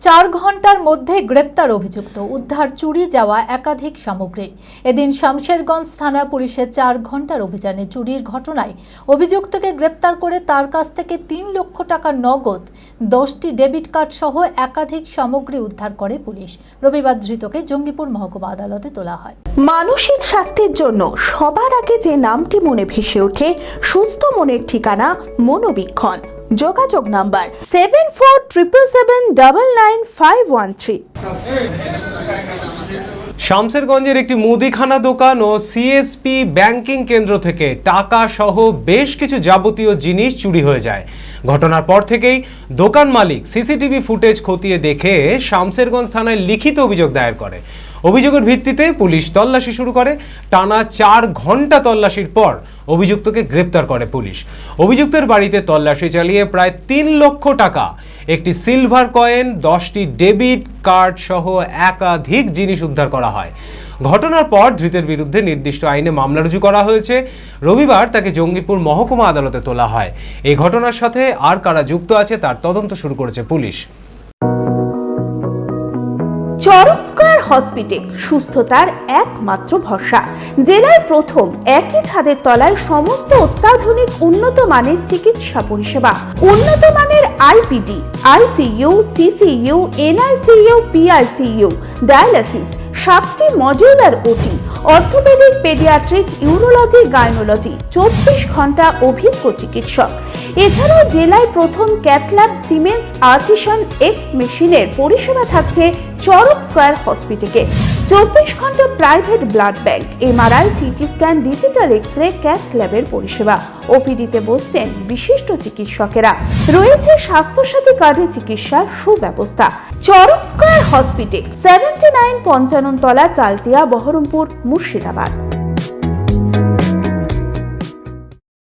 4 ঘন্টার মধ্যে গ্রেপ্তার অভিযুক্ত, উদ্ধার চুরি যাওয়া একাধিক সামগ্রী। এদিন শামশেরগঞ্জ থানা পুলিশের 4 ঘন্টার অভিযানে চুরির ঘটনায় অভিযুক্তকে গ্রেপ্তার করে তার কাছ থেকে 3 লক্ষ টাকা নগদ, 10টি ডেবিট কার্ড সহ একাধিক সামগ্রী উদ্ধার করে পুলিশ। রবিবার ধৃতকে জঙ্গিপুর মহকুমা আদালতে তোলা হয়। মানসিক স্বাস্থ্যের জন্য সবার আগে যে নামটি মনে ভেসে ওঠে, সুস্থ মনের ঠিকানা মনোবীক্ষণ। যোগাযোগ নাম্বার 7477799513। শামশেরগঞ্জের একটি মুদিখানা দোকান ও সিএসপি ব্যাংকিং কেন্দ্র থেকে টাকা সহ বেশ কিছু যাবতীয় জিনিস চুরি হয়ে যায়। ঘটনার পর থেকেই দোকান মালিক সিসিটিভি ফুটেজ খতিয়ে দেখে শামশেরগঞ্জ থানায় লিখিত অভিযোগ দায়ের করে। অভিযোগের ভিত্তিতে পুলিশ তল্লাশি শুরু করে। টানা 4 ঘন্টা তল্লাশির পর অভিযুক্তকে গ্রেপ্তার করে পুলিশ। অভিযুক্তের বাড়িতে তল্লাশি চালিয়ে প্রায় 3 লক্ষ টাকা, একটি সিলভার কয়েন, 10টি ডেবিট কার্ড সহ একাধিক জিনিস উদ্ধার করা হয়। ঘটনার পর ধৃতের বিরুদ্ধে নির্দিষ্ট আইনে মামলা রুজু করা হয়েছে। রবিবার তাকে জঙ্গিপুর মহকুমা আদালতে তোলা হয়। এই ঘটনার সাথে আর কারা যুক্ত আছে তার তদন্ত শুরু করেছে পুলিশ। চরক স্কয়ার হসপিটাল সুস্থতার একমাত্র ভরসা। জেলায় প্রথম একই ছাদের তলায় সমস্ত অত্যাধুনিক উন্নত মানের চিকিৎসা পরিষেবা, উন্নত মানের IPD, ICU, CCU, NICU, PICU, dialysis, 7টি modular OT, orthopaedic, paediatric, urology, gynaecology, 24 ঘন্টা অভিজ্ঞ চিকিৎসক। এছাড়াও জেলায় প্রথম ক্যাথল্যাব, সিমেন্স, আর্টিসান এক্স মেশিনের পরিষেবা থাকছে চরক স্কয়ার হসপিটালে। 24 ঘন্টা private blood bank, MRI, CT scan, digital X-ray, ক্যাথল্যাবের পরিষেবা। ওপিডিতে বসছেন বিশিষ্ট চিকিৎসকেরা। রয়েছে স্বাস্থ্যসাথী কার্ডে চিকিৎসার সুব্যবস্থা। চরক স্কয়ার হসপিটাল, 79 পঞ্চানন তলা, চালতিয়া, বহরমপুর, মুর্শিদাবাদ।